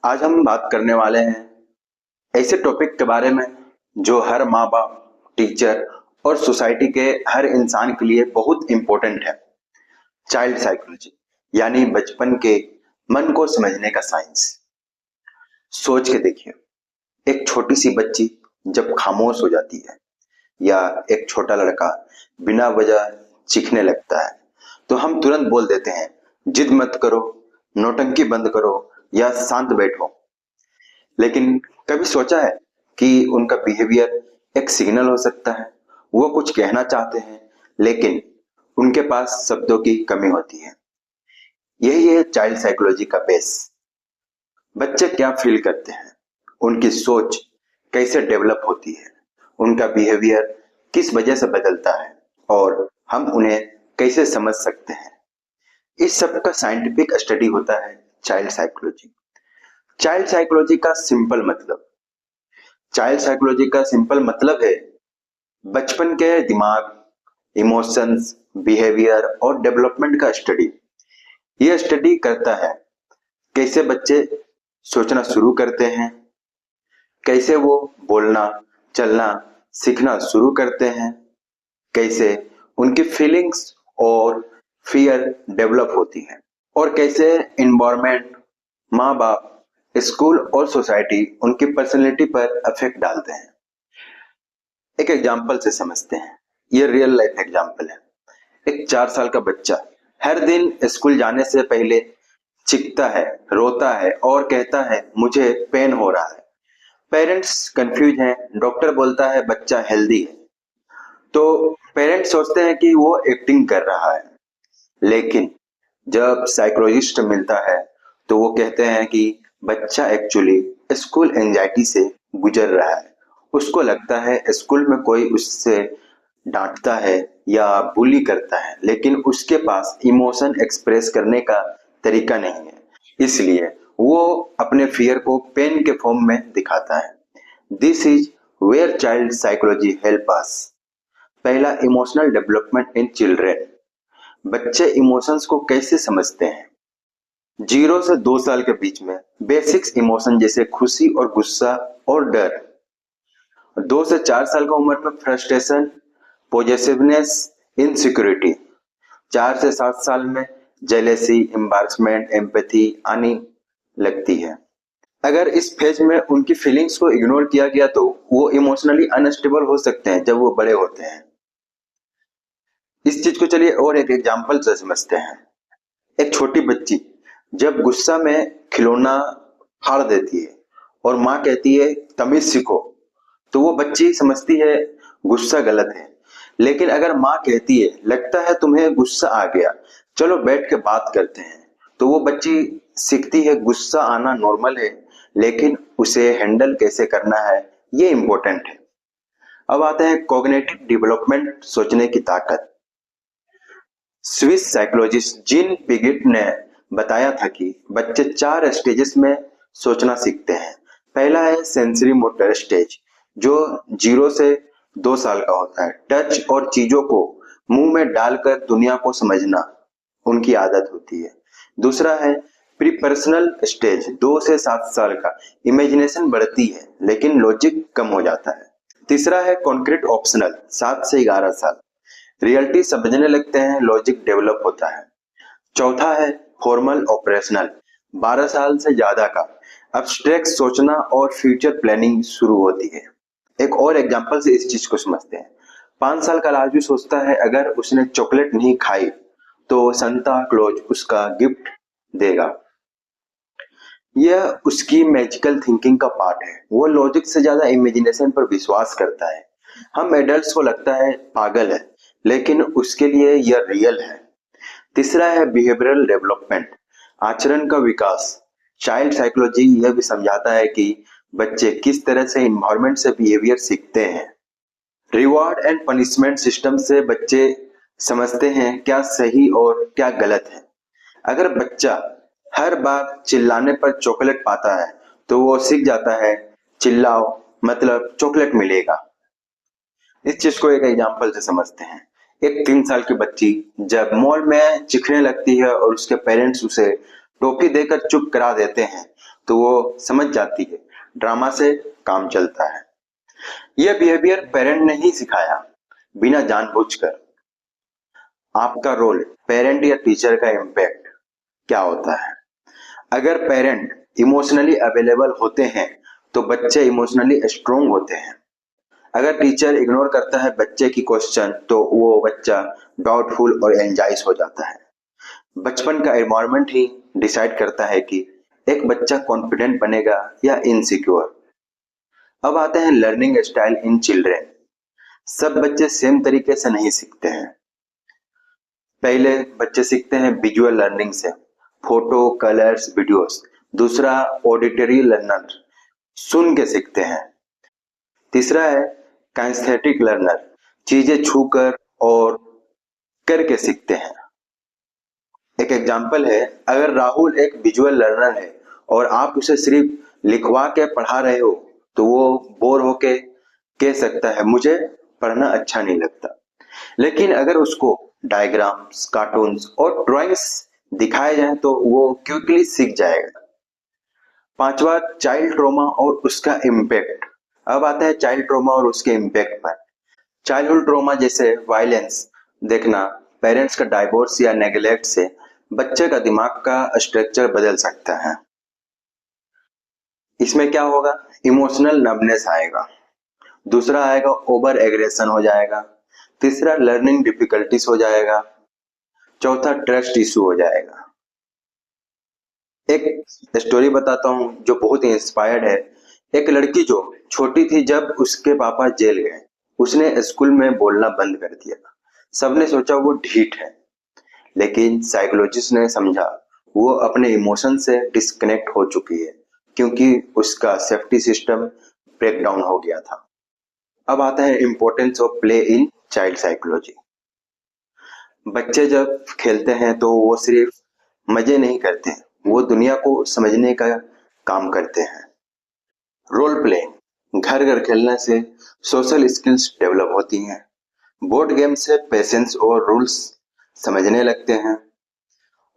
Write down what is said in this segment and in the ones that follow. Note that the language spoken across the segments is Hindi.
आज हम बात करने वाले हैं ऐसे टॉपिक के बारे में जो हर माँ बाप, टीचर और सोसाइटी के हर इंसान के लिए बहुत इंपॉर्टेंट है। चाइल्ड साइकोलॉजी यानी बचपन के मन को समझने का साइंस। सोच के देखिए, एक छोटी सी बच्ची जब खामोश हो जाती है या एक छोटा लड़का बिना वजह चीखने लगता है तो हम तुरंत बोल देते हैं, जिद मत करो, नौटंकी बंद करो या शांत बैठो। लेकिन कभी सोचा है कि उनका बिहेवियर एक सिग्नल हो सकता है? वो कुछ कहना चाहते हैं लेकिन उनके पास शब्दों की कमी होती है। यही है चाइल्ड साइकोलॉजी का बेस। बच्चे क्या फील करते हैं, उनकी सोच कैसे डेवलप होती है, उनका बिहेवियर किस वजह से बदलता है और हम उन्हें कैसे समझ सकते हैं। इस सब का साइंटिफिक स्टडी होता है चाइल्ड साइकोलॉजी। चाइल्ड साइकोलॉजी का सिंपल मतलब है बचपन के दिमाग, इमोशंस, बिहेवियर और डेवलपमेंट का स्टडी। यह स्टडी करता है कैसे बच्चे सोचना शुरू करते हैं, कैसे वो बोलना, चलना, सीखना शुरू करते हैं, कैसे उनकी फीलिंग्स और फियर डेवलप होती है और कैसे एनवायरनमेंट, माँ बाप, स्कूल और सोसाइटी उनकी पर्सनैलिटी पर इफेक्ट डालते हैं। एक एग्जांपल से समझते हैं। ये रियल लाइफ एग्जांपल है। एक 4 साल का बच्चा हर दिन स्कूल जाने से पहले चीखता है, रोता है और कहता है मुझे पेन हो रहा है। पेरेंट्स कंफ्यूज हैं, डॉक्टर बोलता है बच्चा हेल्दी है। तो पेरेंट्स सोचते हैं कि वो एक्टिंग कर रहा है, लेकिन जब साइकोलॉजिस्ट मिलता है तो वो कहते हैं कि बच्चा एक्चुअली स्कूल एंजाइटी से गुजर रहा है। उसको लगता है स्कूल में कोई उससे डांटता है या बुली करता है, लेकिन उसके पास इमोशन एक्सप्रेस करने का तरीका नहीं है, इसलिए वो अपने फियर को पेन के फॉर्म में दिखाता है। This is where child psychology help us. पहला, इमोशनल डेवलपमेंट इन चिल्ड्रेन। बच्चे इमोशंस को कैसे समझते हैं? 0 से 2 साल के बीच में बेसिक्स इमोशन जैसे खुशी और गुस्सा और डर। 2 से 4 साल की उम्र में फ्रस्ट्रेशन, पॉजेसिवनेस, इनसिक्योरिटी। 4 से 7 साल में जेलेसी, एम्बारसमेंट, एम्पैथी आनी लगती है। अगर इस फेज में उनकी फीलिंग्स को इग्नोर किया गया तो वो इमोशनली अनस्टेबल हो सकते हैं जब वो बड़े होते हैं। इस चीज को चलिए और एक एग्जांपल से समझते हैं। एक छोटी बच्ची जब गुस्सा में खिलौना फाड़ देती है और माँ कहती है तमीज सीखो, तो वो बच्ची समझती है गुस्सा गलत है। लेकिन अगर माँ कहती है लगता है तुम्हें गुस्सा आ गया, चलो बैठ के बात करते हैं, तो वो बच्ची सीखती है गुस्सा आना नॉर्मल है, लेकिन उसे हैंडल कैसे करना है ये इंपॉर्टेंट है। अब आते हैं कॉग्निटिव डेवलपमेंट, सोचने की ताकत। स्विस साइकोलॉजिस्ट जीन पिगेट ने बताया था कि बच्चे 4 स्टेजेस में सोचना सीखते हैं। पहला है सेंसरी मोटर स्टेज, जो 0 से 2 साल का होता है। टच और चीजों को मुंह में डालकर दुनिया को समझना उनकी आदत होती है। दूसरा है प्री पर्सनल स्टेज, 2 से 7 साल का। इमेजिनेशन बढ़ती है लेकिन लॉजिक कम हो जाता है। तीसरा है कॉन्क्रीट ऑप्शनल, 7 से 11 साल। रियलिटी समझने लगते हैं, लॉजिक डेवलप होता है। चौथा है फॉर्मल ऑपरेशनल, 12 साल से ज्यादा का। अब्स्ट्रैक्ट सोचना और फ्यूचर प्लानिंग शुरू होती है। एक और एग्जांपल से इस चीज को समझते हैं। 5 साल का राजू सोचता है अगर उसने चॉकलेट नहीं खाई तो संता क्लॉज उसका गिफ्ट देगा। यह उसकी मैजिकल थिंकिंग का पार्ट है। वो लॉजिक से ज्यादा इमेजिनेशन पर विश्वास करता है। हम एडल्ट्स को लगता है पागल है, लेकिन उसके लिए यह रियल है। तीसरा है बिहेवियरल डेवलपमेंट, आचरण का विकास। चाइल्ड साइकोलॉजी यह भी समझाता है कि बच्चे किस तरह से एनवायरनमेंट से बिहेवियर सीखते हैं। रिवॉर्ड एंड पनिशमेंट सिस्टम से बच्चे समझते हैं क्या सही और क्या गलत है। अगर बच्चा हर बार चिल्लाने पर चॉकलेट पाता है तो वो सीख जाता है चिल्लाओ मतलब चॉकलेट मिलेगा। इस चीज को एक एग्जांपल से समझते हैं। एक 3 साल की बच्ची जब मॉल में चीखने लगती है और उसके पेरेंट्स उसे टॉफी देकर चुप करा देते हैं तो वो समझ जाती है, ड्रामा से काम चलता है। यह बिहेवियर पेरेंट ने ही सिखाया, बिना जानबूझकर। आपका रोल, पेरेंट या टीचर का इम्पैक्ट क्या होता है? अगर पेरेंट इमोशनली अवेलेबल होते हैं तो बच्चे इमोशनली स्ट्रोंग होते हैं। अगर टीचर इग्नोर करता है बच्चे की क्वेश्चन तो वो बच्चा डाउटफुल और एंजाइस हो जाता है। बचपन का एनवायरनमेंट ही डिसाइड करता है कि एक बच्चा कॉन्फिडेंट बनेगा या इनसिक्योर। अब आते हैं लर्निंग स्टाइल इन चिल्ड्रेन। सब बच्चे सेम तरीके से नहीं सीखते हैं। पहले बच्चे सीखते हैं विजुअल लर्निंग से, फोटो, कलर्स, वीडियोस। दूसरा ऑडिटरी लर्नर, सुन के सीखते हैं। तीसरा है काइनेस्थेटिक लर्नर, चीजें छूकर और करके सीखते हैं। एक एग्जाम्पल है, अगर राहुल एक विजुअल लर्नर है और आप उसे सिर्फ लिखवा के पढ़ा रहे हो तो वो बोर होके कह सकता है मुझे पढ़ना अच्छा नहीं लगता। लेकिन अगर उसको डायग्राम्स, कार्टून्स और ड्राइंग्स दिखाए जाए तो वो क्विकली सीख जाएगा। पांचवा, चाइल्ड ट्रॉमा और उसका इम्पैक्ट। अब आता है चाइल्ड ट्रॉमा और उसके इम्पैक्ट पर। चाइल्डहुड ट्रॉमा जैसे वायलेंस देखना, पेरेंट्स का डाइवोर्स या नेग्लेक्ट से बच्चे का दिमाग का स्ट्रक्चर बदल सकता है। इसमें क्या होगा? इमोशनल नर्वनेस आएगा। दूसरा आएगा ओवर एग्रेशन हो जाएगा। तीसरा लर्निंग डिफिकल्टीज हो जाएगा। चौथा ट्रस्ट इशू हो जाएगा। एक स्टोरी बताता हूं जो बहुत ही इंस्पायर्ड है। एक लड़की जो छोटी थी जब उसके पापा जेल गए, उसने स्कूल में बोलना बंद कर दिया। सबने सोचा वो ढीठ है, लेकिन साइकोलॉजिस्ट ने समझा वो अपने इमोशन से डिस्कनेक्ट हो चुकी है क्योंकि उसका सेफ्टी सिस्टम ब्रेक डाउन हो गया था। अब आता है importance of play in child psychology. बच्चे जब खेलते हैं तो वो सिर्फ मजे नहीं करते, वो दुनिया को समझने का काम करते हैं। रोल प्ले, घर घर खेलने से सोशल स्किल्स डेवलप होती हैं। बोर्ड गेम से पेशेंस और रूल्स समझने लगते हैं।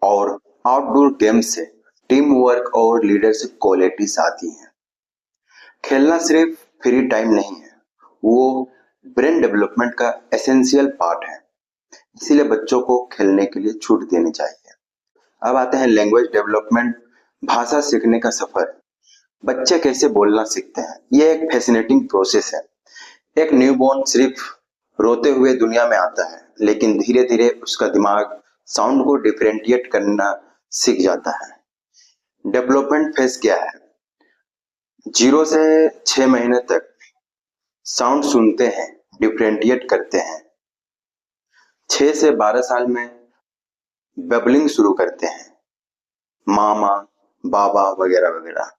और आउटडोर गेम से टीम वर्क और लीडरशिप क्वालिटीज आती हैं। खेलना सिर्फ फ्री टाइम नहीं है, वो ब्रेन डेवलपमेंट का एसेंशियल पार्ट है। इसीलिए बच्चों को खेलने के लिए छूट देनी चाहिए। अब आते हैं लैंग्वेज डेवलपमेंट, भाषा सीखने का सफर। बच्चे कैसे बोलना सीखते हैं, ये एक फैसिनेटिंग प्रोसेस है। एक न्यूबॉर्न सिर्फ रोते हुए दुनिया में आता है, लेकिन धीरे धीरे उसका दिमाग साउंड को डिफरेंशिएट करना सीख जाता है। डेवलपमेंट फेज क्या है? 0 से 6 महीने तक साउंड सुनते हैं, डिफरेंशिएट करते हैं। 6 से 12 साल में बबलिंग शुरू करते हैं, मामा, बाबा वगैरह वगैरह।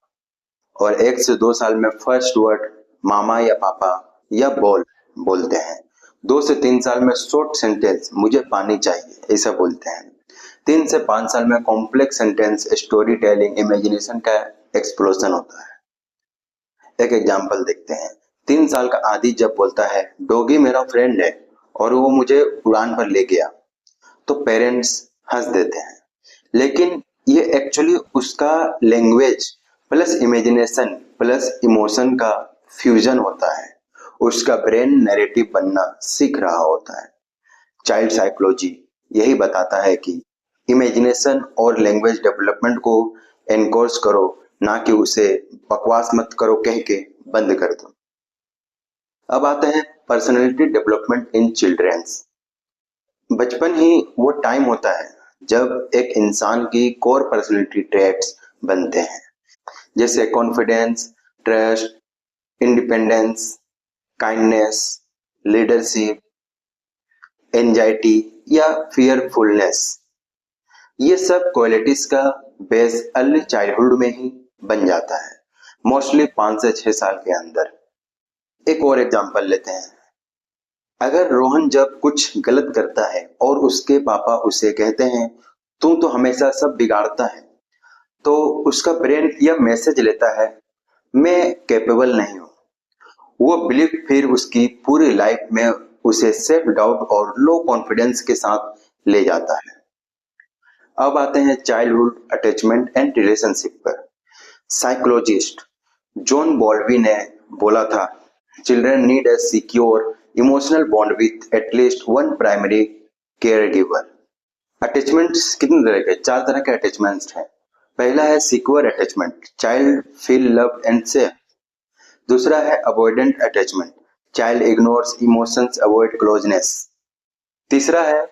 और 1 से 2 साल में फर्स्ट वर्ड मामा या पापा या बोलते हैं। 2 से 3 साल में शॉर्ट सेंटेंस मुझे पानी चाहिए ऐसा बोलते हैं। 3 से 5 साल में complex sentence, story telling, imagination का एक्सप्लोजन होता है। एक एग्जांपल देखते हैं। 3 साल का आदि जब बोलता है डॉगी मेरा फ्रेंड है और वो मुझे उड़ान पर ले गया, तो पेरेंट्स हंस देते हैं। लेकिन ये एक्चुअली उसका language plus imagination plus emotion का फ्यूजन होता है। उसका ब्रेन नैरेटिव बनना सीख रहा होता है। चाइल्ड साइकोलॉजी यही बताता है कि इमेजिनेशन और लैंग्वेज डेवलपमेंट को एनकोर्स करो, ना कि उसे बकवास मत करो कह के बंद कर दो। अब आते हैं पर्सनैलिटी डेवलपमेंट इन चिल्ड्रंस। बचपन ही वो टाइम होता है जब एक इंसान की कोर पर्सनैलिटी ट्रेट्स बनते हैं, जैसे confidence, trust, independence, kindness, leadership, anxiety या फियरफुलनेस। ये सब क्वालिटीज का बेस अर्ली चाइल्डहुड में ही बन जाता है, मोस्टली 5 से 6 साल के अंदर। एक और एग्जांपल लेते हैं। अगर रोहन जब कुछ गलत करता है और उसके पापा उसे कहते हैं तू तो हमेशा सब बिगाड़ता है, तो उसका ब्रेन यह मैसेज लेता है मैं कैपेबल नहीं हूं। वो बिलीफ फिर उसकी पूरी लाइफ में उसे सेल्फ डाउट और लो कॉन्फिडेंस के साथ ले जाता है। अब आते हैं चाइल्डहुड अटैचमेंट एंड रिलेशनशिप पर। साइकोलॉजिस्ट जॉन बॉल्बी ने बोला था, children need a secure emotional bond with at least one primary care giver. Attachments कितने तरह के? 4 तरह के अटैचमेंट्स हैं। पहला है secure attachment, child feel love and safe. दूसरा है avoidant attachment, child ignores emotions, avoid closeness. तीसरा है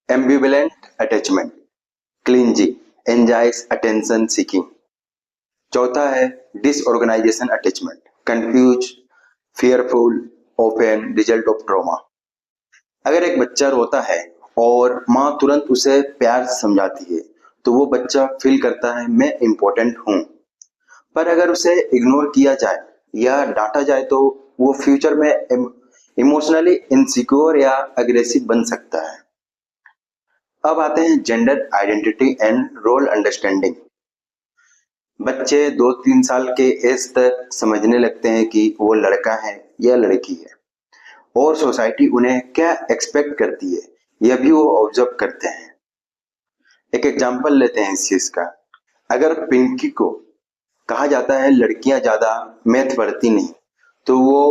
एम्बिवेलेंट अटैचमेंट, क्लिंजी, एंजाइज अटेंशन सीकिंग। चौथा है disorganisation attachment, confuse, fearful, often result of trauma. अगर एक बच्चा रोता है और माँ तुरंत उसे प्यार से समझाती है तो वो बच्चा फील करता है मैं इम्पोर्टेंट हूं। पर अगर उसे इग्नोर किया जाए या डांटा जाए तो वो फ्यूचर में इमोशनली इनसिक्योर या अग्रेसिव बन सकता है। अब आते हैं gender identity and role understanding. बच्चे 2-3 साल के एज तक समझने लगते हैं कि वो लड़का है या लड़की है और सोसाइटी उन्हें क्या एक्सपेक्ट करती है यह भी वो ऑब्जर्व करते हैं। एक एग्जांपल लेते हैं इस चीज का। अगर पिंकी को कहा जाता है लड़कियां ज्यादा मैथ पढ़ती नहीं तो वो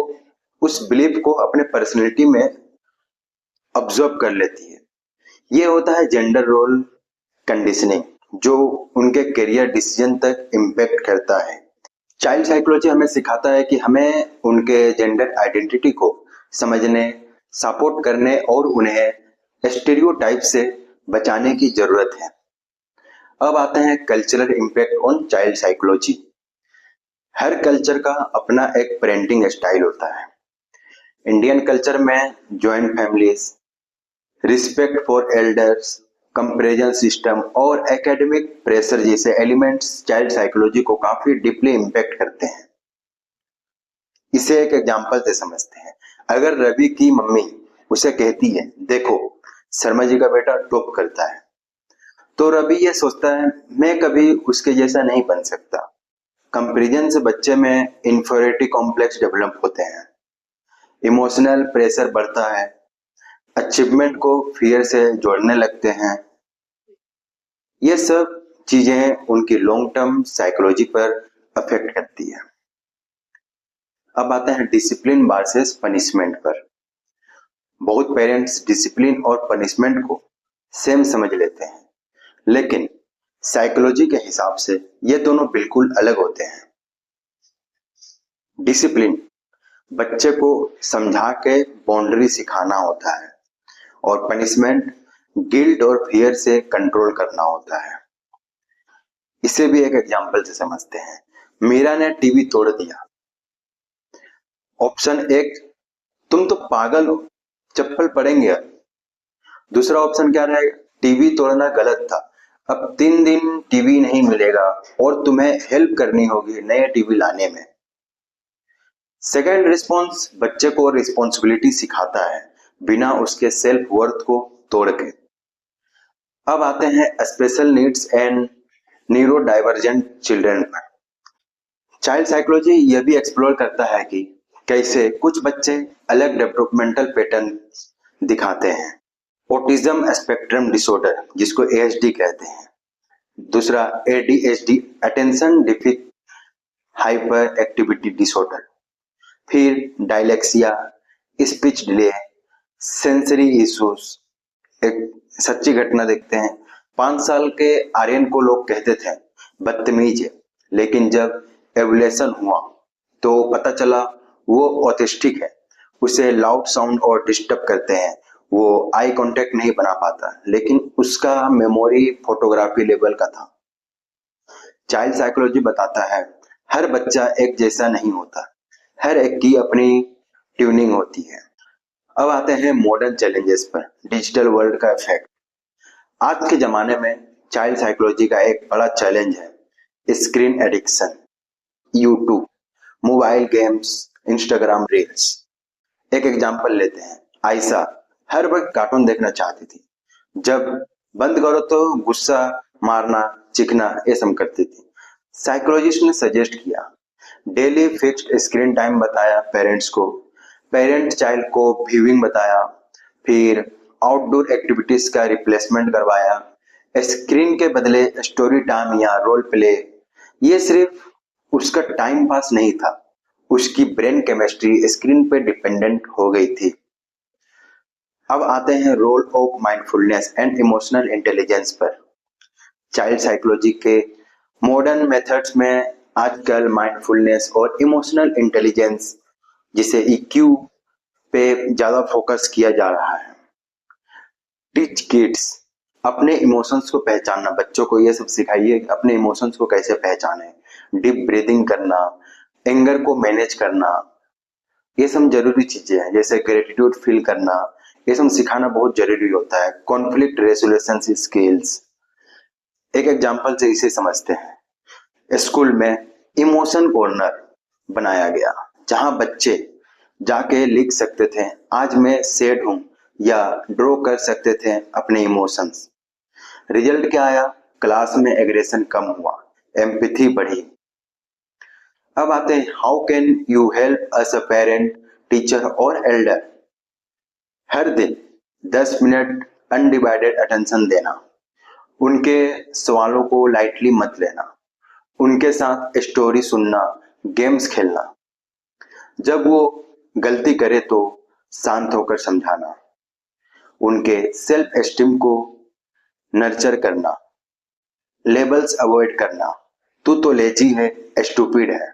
उस बिलीफ को अपने पर्सनैलिटी में ऑब्जर्व कर लेती है। ये होता है जेंडर रोल कंडीशनिंग जो उनके करियर डिसीजन तक इम्पैक्ट करता है। चाइल्ड साइकोलॉजी हमें सिखाता है कि हमें उनके जेंडर आइडेंटिटी को समझने, सपोर्ट करने और उन्हें स्टीरियोटाइप से बचाने की जरूरत है। अब आते हैं cultural impact on child psychology. Her culture का अपना एक पेरेंटिंग स्टाइल होता है। इंडियन कल्चर में joint families, respect for elders, comparison system और एकेडमिक प्रेशर जैसे एलिमेंट्स चाइल्ड साइकोलॉजी को काफी डीपली इम्पैक्ट करते हैं। इसे एक एग्जांपल से समझते हैं। अगर रवि की मम्मी उसे कहती है देखो शर्मा जी का बेटा टॉप करता है तो रवि ये सोचता है मैं कभी उसके जैसा नहीं बन सकता। कंपैरिजन से बच्चे में इंफीरियरिटी कॉम्प्लेक्स डेवलप होते हैं, इमोशनल प्रेशर बढ़ता है, अचीवमेंट को फियर से जोड़ने लगते हैं। ये सब चीजें उनकी लॉन्ग टर्म साइकोलॉजी पर अफेक्ट करती है। अब आते हैं डिसिप्लिन वर्सेस पनिशमेंट पर। बहुत पेरेंट्स डिसिप्लिन और पनिशमेंट को सेम समझ लेते हैं, लेकिन साइकोलॉजी के हिसाब से ये दोनों बिल्कुल अलग होते हैं। डिसिप्लिन बच्चे को समझा के बाउंड्री सिखाना होता है और पनिशमेंट गिल्ट और फियर से कंट्रोल करना होता है। इसे भी एक एग्जांपल से समझते हैं। मीरा ने टीवी तोड़ दिया। ऑप्शन 1, तुम तो पागल हो, चप्पल पड़ेंगे। दूसरा ऑप्शन क्या रहेगा? टीवी तोड़ना गलत था, अब 3 दिन टीवी नहीं मिलेगा और तुम्हें हेल्प करनी होगी नए टीवी लाने में। सेकेंड रिस्पॉन्स बच्चे को रिस्पॉन्सिबिलिटी सिखाता है बिना उसके सेल्फ वर्थ को तोड़ के। अब आते हैं special needs and neuro divergent children पर। चाइल्ड साइकोलॉजी यह भी एक्सप्लोर करता है कि कैसे कुछ बच्चे अलग डेवलपमेंटल पैटर्न दिखाते हैं। ऑटिज्म स्पेक्ट्रम डिसऑर्डर जिसको ASD कहते हैं। दूसरा ADHD attention deficit hyperactivity disorder. फिर dyslexia, speech delay, sensory issues. एक सच्ची घटना देखते हैं। 5 साल के आर्यन को लोग कहते थे बदतमीज है, लेकिन जब एवोल्यूशन हुआ तो पता चला वो ऑटिस्टिक है। उसे लाउड साउंड और डिस्टर्ब करते हैं, वो आई कांटेक्ट नहीं बना पाता, लेकिन उसका मेमोरी फोटोग्राफी लेवल का था। चाइल्ड साइकोलॉजी बताता है हर बच्चा एक जैसा नहीं होता, हर एक की अपनी ट्यूनिंग होती है। अब आते हैं मॉडर्न चैलेंजेस पर, डिजिटल वर्ल्ड का इफेक्ट। आज के जमाने में चाइल्ड साइकोलॉजी का एक बड़ा चैलेंज है screen addiction. YouTube, mobile games, Instagram reels. एक एग्जांपल लेते हैं। आयशा हर वक्त कार्टून देखना चाहती थी, जब बंद करो तो गुस्सा, मारना, चीखना ये सब करती थी। साइकोलॉजिस्ट ने सजेस्ट किया, डेली फिक्स्ड स्क्रीन टाइम बताया पेरेंट्स को, पेरेंट चाइल्ड को व्यूइंग बताया, फिर आउटडोर एक्टिविटीज का रिप्लेसमेंट करवाया, स्क्रीन के बदले स्टोरी टाइम या रोल प्ले। ये सिर्फ उसका टाइम पास नहीं था, उसकी ब्रेन केमिस्ट्री स्क्रीन पे डिपेंडेंट हो गई थी। अब आते हैं role of mindfulness and emotional intelligence पर। चाइल्ड साइकोलॉजी के मॉडर्न मेथड्स में आजकल माइंडफुलनेस और इमोशनल इंटेलिजेंस, जिसे ईक्यू, पे ज्यादा फोकस किया जा रहा है। टीच किड्स, अपने इमोशंस को पहचानना, बच्चों को ये सब सिखाइए अपने इमोशंस को कैसे पहचाने, डीप ब्रीदिंग करना, एंगर को मैनेज करना, ये सब जरूरी चीजें हैं। जैसे ग्रेटिट्यूड फील करना, ये सब सिखाना बहुत जरूरी होता है। कॉन्फ्लिक्ट रेजोल्यूशन स्किल्स, एक एग्जांपल से इसे समझते हैं। स्कूल में इमोशन कॉर्नर बनाया गया, जहां बच्चे जाके लिख सकते थे आज मैं सैड हूं, या ड्रॉ कर सकते थे अपने इमोशंस। रिजल्ट क्या आया? क्लास में एग्रेशन कम हुआ, एम्पैथी बढ़ी। अब आते हैं how can you help as a parent, teacher और एल्डर। हर दिन 10 मिनट अनडिवाइडेड अटेंशन देना, उनके सवालों को लाइटली मत लेना, उनके साथ स्टोरी सुनना, गेम्स खेलना। जब वो गलती करे तो शांत होकर समझाना, उनके सेल्फ एस्टीम को नर्चर करना, लेबल्स अवॉइड करना, तू तो लेजी है, स्टूपिड है।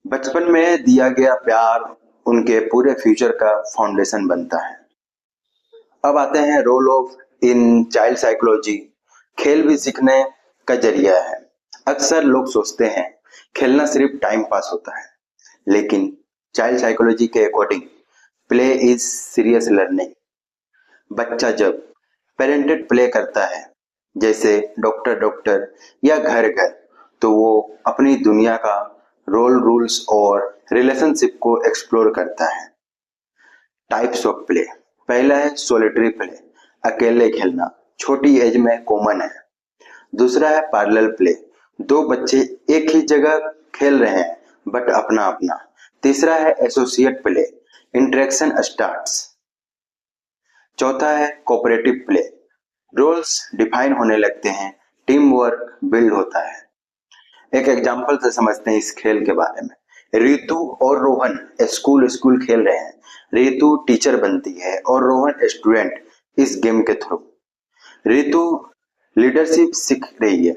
बचपन में दिया गया प्यार उनके पूरे फ्यूचर का फाउंडेशन बनता है। अब आते हैं role of in child psychology. खेल भी सीखने का जरिया है। अक्सर लोग सोचते हैं खेलना सिर्फ टाइम पास होता है, लेकिन चाइल्ड साइकोलॉजी के according play is serious learning. बच्चा जब पेरेंटेड प्ले करता है, जैसे डॉक्टर डॉक्टर या घर घर, तो वो अपनी दुनिया का रोल, रूल्स और रिलेशनशिप को एक्सप्लोर करता है। टाइप्स ऑफ प्ले, पहला है सोलिटरी प्ले, अकेले खेलना, छोटी एज में कॉमन है। दूसरा है पैरेलल प्ले, दो बच्चे एक ही जगह खेल रहे हैं बट अपना अपना। तीसरा है एसोसिएट प्ले, इंटरेक्शन स्टार्ट्स। चौथा है कोऑपरेटिव प्ले, रोल्स डिफाइन होने लगते हैं, टीम वर्क बिल्ड होता है। एक एग्जांपल से समझते हैं इस खेल के बारे में। रितु और रोहन स्कूल स्कूल खेल रहे हैं। रितु टीचर बनती है और रोहन स्टूडेंट इस गेम के थ्रू। रितु लीडरशिप सीख रही है।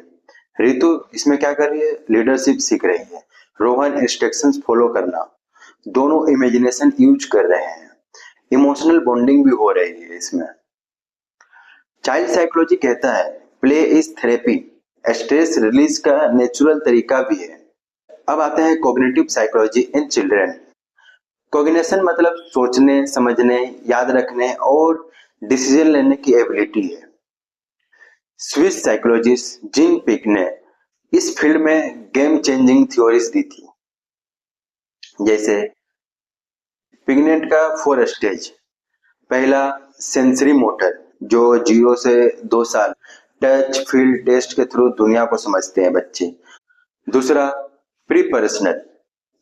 रितु इसमें क्या कर रही है? लीडरशिप सीख रही है। रोहन इंस्ट्रक्शंस फॉलो करना। दोनों इमेजिनेशन यूज कर रहे हैं। इमोशनल बॉन्डिंग भी हो रही है इसमें। चाइल्ड साइकोलॉजी कहता है play is therapy, stress release का नेचुरल तरीका भी है। अब आते हैं cognitive psychology in children. Cognition मतलब सोचने, समझने, याद रखने और डिसीजन लेने की एबिलिटी है। स्विस साइकोलॉजिस्ट जिन पिक ने इस फील्ड में गेम चेंजिंग थ्योरीज दी थी। जैसे पिगनेट का 4 स्टेज। पहला सेंसरी मोटर, जो 0 से 2 साल टच, फील, टेस्ट के थ्रू दुनिया को समझते हैं बच्चे। दूसरा प्री पर्सनल,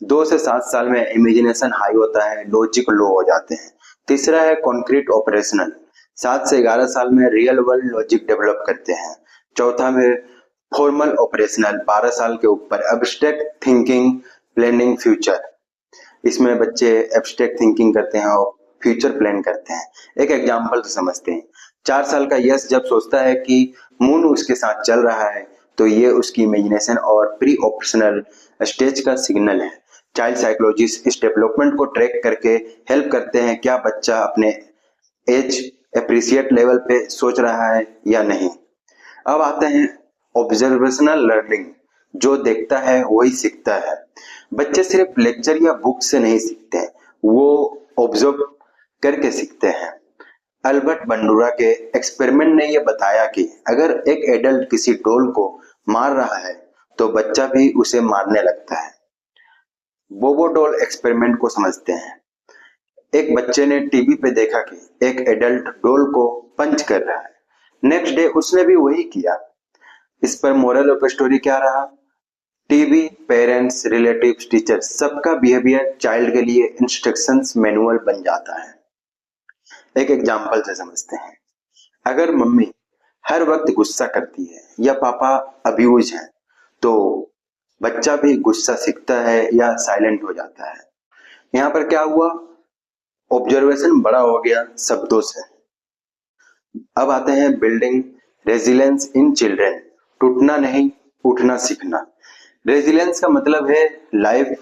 2 से 7 साल में इमेजिनेशन हाई होता है, लॉजिक लो हो जाते हैं। तीसरा है कॉन्क्रीट ऑपरेशनल, 7 से 11 साल में रियल वर्ल्ड लॉजिक डेवलप करते हैं। चौथा में फॉर्मल ऑपरेशनल, 12 साल के ऊपर, एब्स्ट्रैक्ट थिंकिंग, प्लानिंग फ्यूचर। इसमें बच्चे एब्स्ट्रैक्ट थिंकिंग करते हैं और फ्यूचर प्लान करते हैं। एक एग्जांपल से समझते हैं। 4 साल का यश जब सोचता है कि मून उसके साथ चल रहा है, तो ये उसकी इमेजिनेशन और प्री ऑपरेशनल स्टेज का सिग्नल है। चाइल्ड साइकोलॉजिस्ट इस डेवलपमेंट को ट्रैक करके हेल्प करते हैं, क्या बच्चा अपने एज एप्रिसिएट लेवल पे सोच रहा है या नहीं। अब आते हैं ऑब्जर्वेशनल लर्निंग, जो देखता है वही सीखता है। बच्चे सिर्फ लेक्चर या बुक से नहीं सीखते हैं, वो ऑब्जर्व करके सीखते हैं। अल्बर्ट बंडूरा के एक्सपेरिमेंट ने यह बताया कि अगर एक एडल्ट किसी डॉल को मार रहा है तो बच्चा भी उसे मारने लगता है। बोबो डॉल एक्सपेरिमेंट को समझते हैं। एक बच्चे ने टीवी पे देखा कि एक एडल्ट डॉल को पंच कर रहा है। नेक्स्ट डे उसने भी वही किया। इस पर मोरल ऑफ स्टोरी क्या रहा? टीवी, पेरेंट्स, रिलेटिव्स, टीचर्स, सबका बिहेवियर चाइल्ड के लिए इंस्ट्रक्शंस मैनुअल बन जाता है। एक एग्जांपल से समझते हैं। अगर मम्मी हर वक्त गुस्सा करती है या पापा अब्यूज हैं, तो बच्चा भी गुस्सा सीखता है या साइलेंट हो जाता है। यहाँ पर क्या हुआ, ऑब्जर्वेशन बड़ा हो गया शब्दों से। अब आते हैं बिल्डिंग रेजिलियंस इन चिल्ड्रन, टूटना नहीं उठना सीखना। रेजिलियंस का मतलब है लाइफ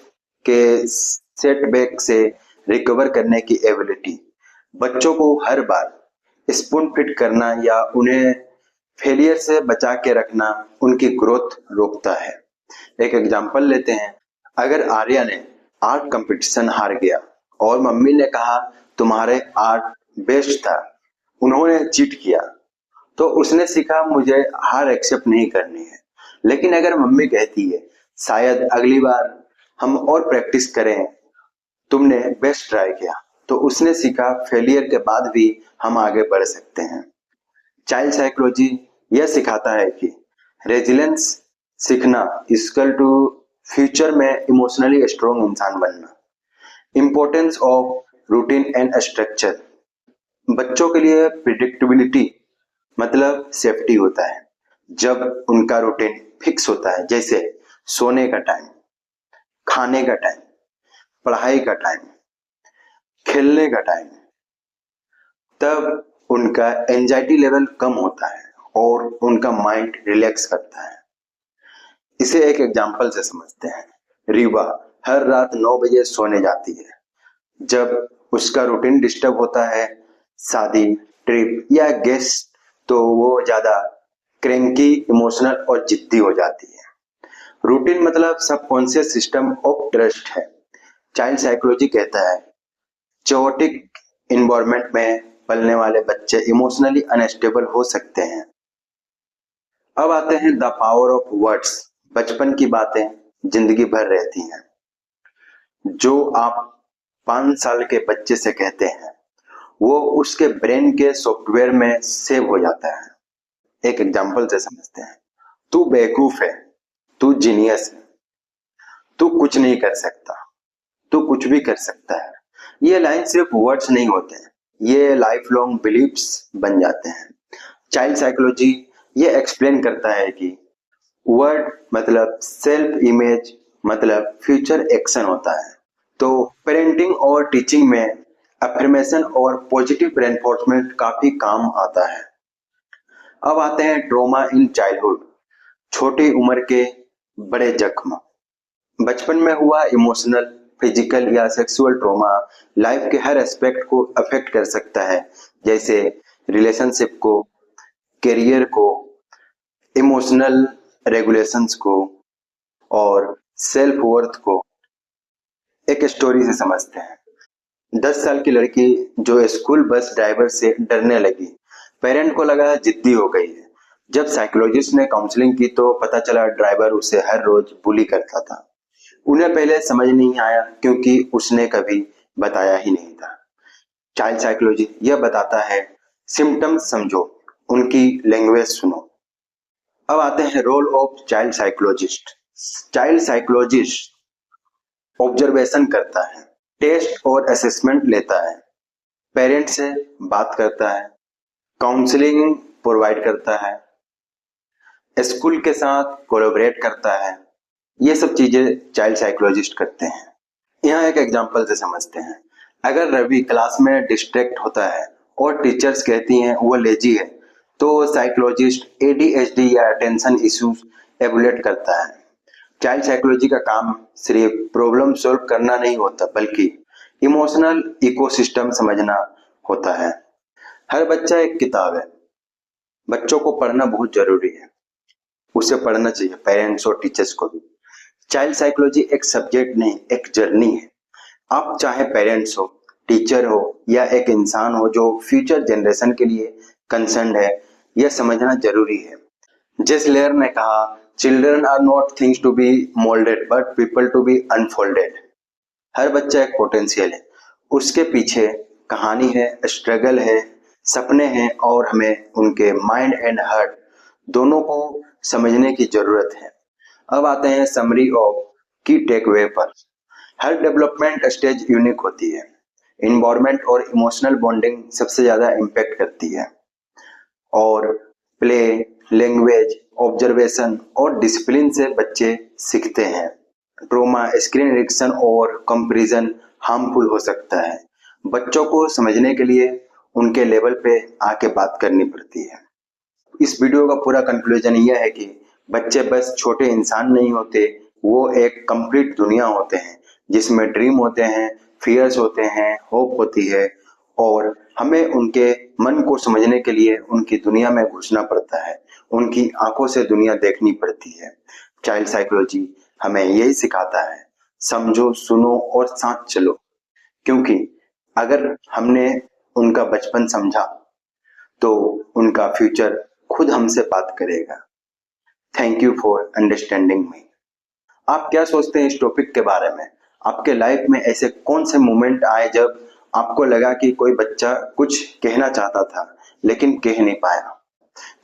के सेटबैक से रिकवर करने की एबिलिटी। बच्चों को हर बार स्पून फिट करना या उन्हें फेलियर से बचा के रखना उनकी ग्रोथ रोकता है। एक एग्जांपल लेते हैं, अगर आर्या ने आर्ट कंपटीशन हार गया और मम्मी ने कहा तुम्हारे आर्ट बेस्ट था, उन्होंने चीट किया, तो उसने सीखा मुझे हार एक्सेप्ट नहीं करनी है। लेकिन अगर मम्मी कहती है शायद अगली बार हम और प्रैक्टिस करें, तुमने बेस्ट ट्राई किया, तो उसने सीखा फेलियर के बाद भी हम आगे बढ़ सकते हैं। चाइल्ड साइकोलॉजी यह सिखाता है कि रेजिलेंस सीखना इक्वल टू फ्यूचर में इमोशनली स्ट्रॉन्ग इंसान बनना। Importance of routine and structure, बच्चों के लिए प्रिडिक्टेबिलिटी मतलब सेफ्टी होता है। जब उनका रूटीन फिक्स होता है, जैसे सोने का टाइम, खाने का टाइम, पढ़ाई का टाइम, खेलने का टाइम, तब उनका एंजाइटी लेवल कम होता है और उनका माइंड रिलैक्स करता है। इसे एक एग्जांपल से समझते हैं। रीवा हर रात 9 बजे सोने जाती है। जब उसका रूटीन डिस्टर्ब होता है, शादी, ट्रिप या गेस्ट, तो वो ज्यादा क्रैंकी, इमोशनल और जिद्दी हो जाती है। रूटीन मतलब सबकॉन्शियस सिस्टम ऑफ ट्रस्ट है। चाइल्ड साइकोलॉजी कहता है चोटिक इन्वायरमेंट में पलने वाले बच्चे इमोशनली अनस्टेबल हो सकते हैं। अब आते हैं द पावर ऑफ वर्ड्स। बचपन की बातें जिंदगी भर रहती हैं। जो आप 5 साल के बच्चे से कहते हैं वो उसके ब्रेन के सॉफ्टवेयर में सेव हो जाता है। एक एग्जांपल से समझते हैं, तू बेवकूफ है, तू जीनियस है, तू कुछ नहीं कर सकता, तू कुछ भी कर सकता है। ये लाइन सिर्फ वर्ड्स नहीं होते हैं, ये लाइफ लॉन्ग बिलीव्स बन जाते हैं। चाइल्ड साइकोलॉजी ये एक्सप्लेन करता है कि वर्ड मतलब सेल्फ इमेज मतलब फ्यूचर एक्शन होता है। तो पेरेंटिंग और टीचिंग में अफर्मेशन और पॉजिटिव रेनफोर्समेंट काफी काम आता है। अब आते हैं ट्रॉमा इन चाइल्डहुड, छोटी उम्र के बड़े जख्म। बचपन में हुआ इमोशनल, फिजिकल या सेक्सुअल ट्रॉमा लाइफ के हर एस्पेक्ट को अफेक्ट कर सकता है, जैसे रिलेशनशिप को, करियर को, इमोशनल रेगुलेशंस को और सेल्फ वर्थ को। एक स्टोरी से समझते हैं। 10 साल की लड़की जो स्कूल बस ड्राइवर से डरने लगी, पेरेंट को लगा जिद्दी हो गई है। जब साइकोलॉजिस्ट ने काउंसलिंग की तो पता चला ड्राइवर उसे हर रोज बुली करता था। उन्हें पहले समझ नहीं आया क्योंकि उसने कभी बताया ही नहीं था। चाइल्ड साइकोलॉजी यह बताता है सिम्टम्स समझो, उनकी लैंग्वेज सुनो। अब आते हैं role of child psychologist. Child psychologist observation करता है, टेस्ट और असेसमेंट लेता है, पेरेंट से बात करता है, काउंसलिंग प्रोवाइड करता है, स्कूल के साथ कोलैबोरेट करता है। ये सब चीजें चाइल्ड साइकोलॉजिस्ट करते हैं। यहाँ एक एग्जांपल से समझते हैं। अगर रवि क्लास में डिस्ट्रैक्ट होता है और टीचर्स कहती हैं वो लेजी है, तो साइकोलॉजिस्ट एडीएचडी या अटेंशन इश्यूज एवुलेट करता है। चाइल्ड साइकोलॉजी का काम सिर्फ प्रॉब्लम सॉल्व करना नहीं होता, बल्कि इमोशनल इकोसिस्टम समझना होता है। हर बच्चा एक किताब है। बच्चों को पढ़ना बहुत जरूरी है, उसे पढ़ना चाहिए, पेरेंट्स और टीचर्स को भी। चाइल्ड साइकोलॉजी एक सब्जेक्ट नहीं, एक जर्नी है। आप चाहे पेरेंट्स हो, टीचर हो या एक इंसान हो जो फ्यूचर जनरेशन के लिए कंसर्न है, यह समझना जरूरी है। जेस लेयर ने कहा children are not things to be moulded but people to be unfolded. हर बच्चा एक पोटेंशियल है, उसके पीछे कहानी है, स्ट्रगल है, सपने हैं और हमें उनके माइंड एंड हार्ट दोनों को समझने की जरूरत है। अब आते हैं समरी ऑफ की टेकअवे पर। हर डेवलपमेंट स्टेज यूनिक होती है। इन्वायरमेंट और इमोशनल बॉन्डिंग सबसे ज्यादा इम्पैक्ट करती है और प्ले, लैंग्वेज ऑब्जर्वेशन और डिसिप्लिन से बच्चे सीखते हैं। ट्रॉमा, स्क्रीन एडिक्शन और कंपैरिजन हार्मफुल हो सकता है। बच्चों को समझने के लिए उनके लेवल पे आके बात करनी पड़ती है। इस वीडियो का पूरा कंक्लूजन यह है कि बच्चे बस छोटे इंसान नहीं होते, वो एक कंप्लीट दुनिया होते हैं जिसमें ड्रीम होते हैं, फियर्स होते हैं, होप होती है और हमें उनके मन को समझने के लिए उनकी दुनिया में घुसना पड़ता है, उनकी आंखों से दुनिया देखनी पड़ती है। चाइल्ड साइकोलॉजी हमें यही सिखाता है, समझो, सुनो और साथ चलो, क्योंकि अगर हमने उनका बचपन समझा तो उनका फ्यूचर खुद हमसे बात करेगा। Thank you for understanding me. आप क्या सोचते हैं इस टॉपिक के बारे में? आपके लाइफ में ऐसे कौन से मोमेंट आए जब आपको लगा कि कोई बच्चा कुछ कहना चाहता था लेकिन कह नहीं पाया?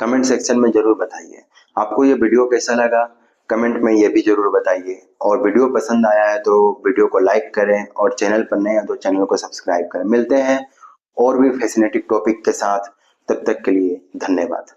कमेंट सेक्शन में जरूर बताइए। आपको ये वीडियो कैसा लगा कमेंट में ये भी जरूर बताइए और वीडियो पसंद आया है तो वीडियो को लाइक करें और चैनल पर नए हैं तो चैनल को सब्सक्राइब करें। मिलते हैं और भी फैसिनेटिंग टॉपिक के साथ, तब तक के लिए धन्यवाद।